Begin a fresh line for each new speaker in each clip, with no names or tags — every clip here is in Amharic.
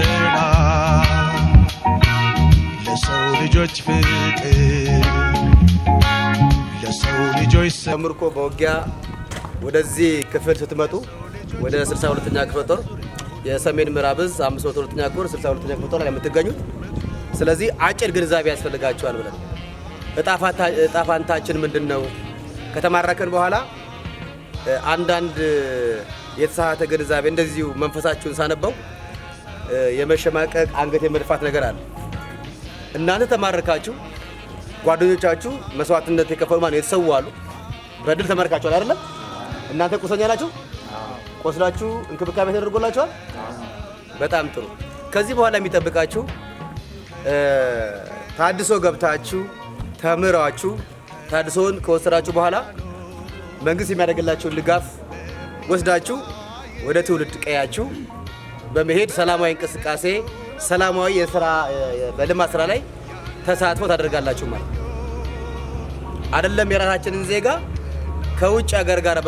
ሰላም ለሰው ልጆች ፍቅር ለሰው ልጆች
ተምርኮ በውጊያ ወደዚህ ክፍል ስትመጡ ወደ 62ኛ ክፍለ ጦር የሰሜን ምዕራብ ዕዝ 502ኛ ኮር 62ኛ ክፍለ ጦር ላይ የምትገኙት። ስለዚህ አጭር ግንዛቤ ያስፈልጋቸዋል ብለን እጣ ፋንታችን ምንድነው ከተማረከን በኋላ አንዳንድ የተሳሳተ ግንዛቤ እንደዚሁ መንፈሳችሁን ሳነበው የመሸማቀቅ አንገት የመድፋት ነገር አለ። እናንተ ተማረካችሁ፣ ጓደኞቻችሁ መስዋዕትነት የከፈሉ ማለት የተሰዋሉ በድል ተማርካችኋል አይደል? እናንተ ቁስለኛ ናችሁ? ቆስላችሁ እንክብካቤ ተደርጎላችኋል? በጣም ጥሩ። ከዚህ በኋላ የሚጠብቃችሁ ታድሶ ገብታችሁ ተምራችሁ ታድሶን ከወሰዳችሁ በኋላ መንግስት የሚያደርግላችሁን ድጋፍ ወስዳችሁ ወደ ትውልድ ቀያችሁ በመሄድ ሰላማዊ እንቅስቃሴ ሰላማዊ የሥራ በልማት ስራ ላይ ተሳትፎ ታደርጋላችሁ ማለት አይደለም። የራሳችንን ዜጋ ከውጭ ሀገር ጋር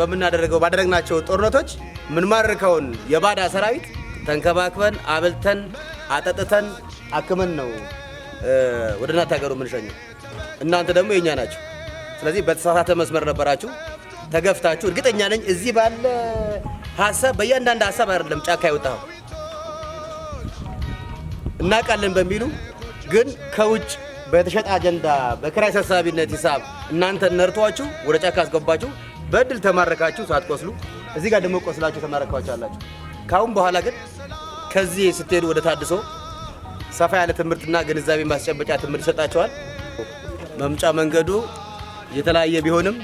ባደረግናቸው ጦርነቶች ምን ማርከውን የባዳ ሰራዊት ተንከባክበን አብልተን አጠጥተን አክመን ነው ወደ እናት ሀገሩ የምንሸኘው። እናንተ ደግሞ የኛ ናችሁ። ስለዚህ በተሳሳተ መስመር ነበራችሁ፣ ተገፍታችሁ። እርግጠኛ ነኝ እዚህ ባለ ሐሳብ በእያንዳንዱ ሐሳብ አይደለም ጫካ ይወጣው እናቃለን በሚሉ ግን ከውጭ በተሸጠ አጀንዳ በክራይ ሰብሳቢነት ሂሳብ እናንተ ነርቷችሁ ወደ ጫካ አስገባችሁ። በድል ተማረካችሁ ሳትቆስሉ፣ እዚህ ጋር ደግሞ ቆስላችሁ ተማረካችሁ አላችሁ። ካሁን በኋላ ግን ከዚህ ስትሄዱ ወደ ታድሶ ሰፋ ያለ ትምህርትና ግንዛቤ ማስጨበጫ ትምህርት ይሰጣቸዋል። መምጫ መንገዱ የተለያየ ቢሆንም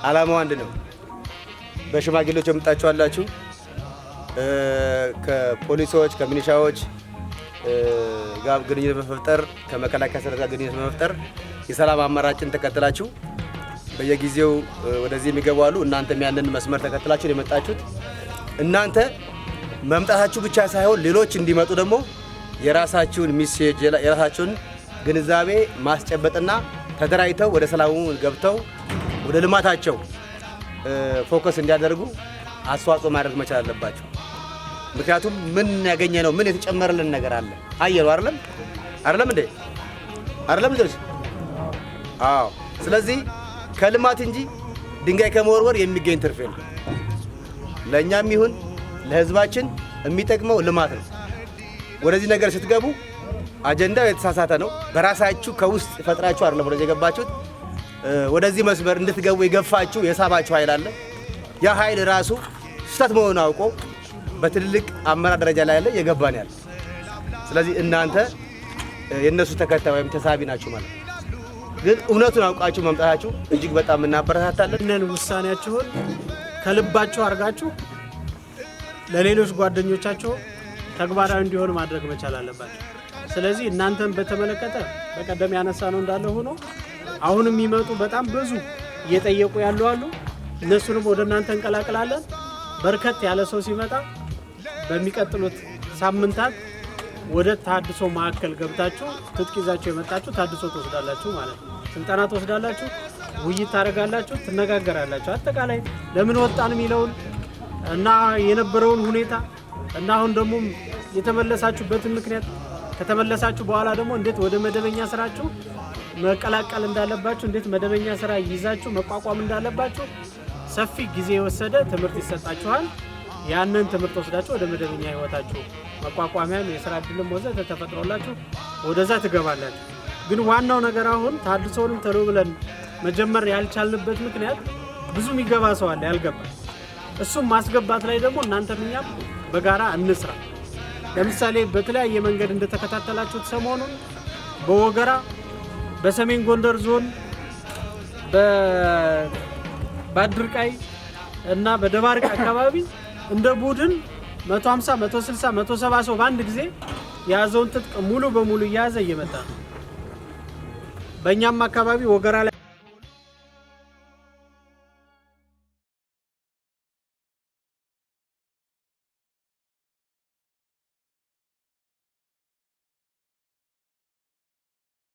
ዓላማው አንድ ነው። በሽማግሌዎች የምጣችሁ አላችሁ፣ ከፖሊሶች ከሚኒሻዎች ጋር ግንኙነት በመፍጠር ከመከላከያ ሰራዊት ጋር ግንኙነት በመፍጠር የሰላም አማራጭን ተከትላችሁ በየጊዜው ወደዚህ የሚገቡ አሉ። እናንተም ያንን መስመር ተከትላችሁ የመጣችሁት እናንተ መምጣታችሁ ብቻ ሳይሆን ሌሎች እንዲመጡ ደግሞ የራሳችሁን ሚሴጅ የራሳችሁን ግንዛቤ ማስጨበጥና ተደራጅተው ወደ ሰላሙ ገብተው ወደ ልማታቸው ፎከስ እንዲያደርጉ አስተዋጽኦ ማድረግ መቻል አለባቸው። ምክንያቱም ምን ያገኘ ነው ምን የተጨመረልን ነገር አለ አየሩ አይደለም እንዴ አይደለም ልጅ? አዎ። ስለዚህ ከልማት እንጂ ድንጋይ ከመወርወር የሚገኝ ትርፍ የለም። ለእኛም ይሁን ለህዝባችን የሚጠቅመው ልማት ነው። ወደዚህ ነገር ስትገቡ አጀንዳው የተሳሳተ ነው። በራሳችሁ ከውስጥ ፈጥራችሁ አይደለም ወደዚህ የገባችሁት። ወደዚህ መስመር እንድትገቡ የገፋችሁ የሳባችሁ ኃይል አለ። ያ ኃይል ራሱ ስህተት መሆኑን አውቆ በትልልቅ አመራር ደረጃ ላይ ያለ የገባን ያለ። ስለዚህ እናንተ የነሱ ተከታይ ወይም ተሳቢ ናችሁ ማለት ነው። ግን እውነቱን አውቃችሁ መምጣታችሁ እጅግ በጣም እናበረታታለን።
እነን ውሳኔያችሁን ከልባችሁ አርጋችሁ ለሌሎች ጓደኞቻችሁ ተግባራዊ እንዲሆን ማድረግ መቻል አለባችሁ። ስለዚህ እናንተን በተመለከተ በቀደም ያነሳ ነው እንዳለ ሆኖ አሁንም የሚመጡ በጣም ብዙ እየጠየቁ ያሉ አሉ። እነሱንም ወደ እናንተ እንቀላቅላለን። በርከት ያለ ሰው ሲመጣ በሚቀጥሉት ሳምንታት ወደ ታድሶ ማዕከል ገብታችሁ ትጥቅ ይዛችሁ የመጣችሁ ታድሶ ትወስዳላችሁ ማለት ነው። ስልጠና ትወስዳላችሁ፣ ውይይት ታደርጋላችሁ፣ ትነጋገራላችሁ። አጠቃላይ ለምን ወጣን የሚለውን እና የነበረውን ሁኔታ እና አሁን ደግሞ የተመለሳችሁበትን ምክንያት ከተመለሳችሁ በኋላ ደግሞ እንዴት ወደ መደበኛ ስራችሁ መቀላቀል እንዳለባችሁ እንዴት መደበኛ ስራ ይዛችሁ መቋቋም እንዳለባችሁ ሰፊ ጊዜ የወሰደ ትምህርት ይሰጣችኋል። ያንን ትምህርት ወስዳችሁ ወደ መደበኛ ህይወታችሁ መቋቋሚያም የስራ ዕድልም ወዘተ ተፈጥሮላችሁ ወደዛ ትገባላችሁ። ግን ዋናው ነገር አሁን ታድሶንም ተሎ ብለን መጀመር ያልቻልንበት ምክንያት ብዙ የሚገባ ሰው አለ ያልገባ። እሱም ማስገባት ላይ ደግሞ እናንተም እኛም በጋራ እንስራ። ለምሳሌ በተለያየ መንገድ እንደተከታተላችሁት ሰሞኑን በወገራ በሰሜን ጎንደር ዞን በአድርቃይ እና በደባርቅ አካባቢ እንደ ቡድን 150 160 170 ሰው በአንድ ጊዜ የያዘውን ትጥቅ ሙሉ በሙሉ እየያዘ እየመጣ ነው። በእኛም አካባቢ ወገራ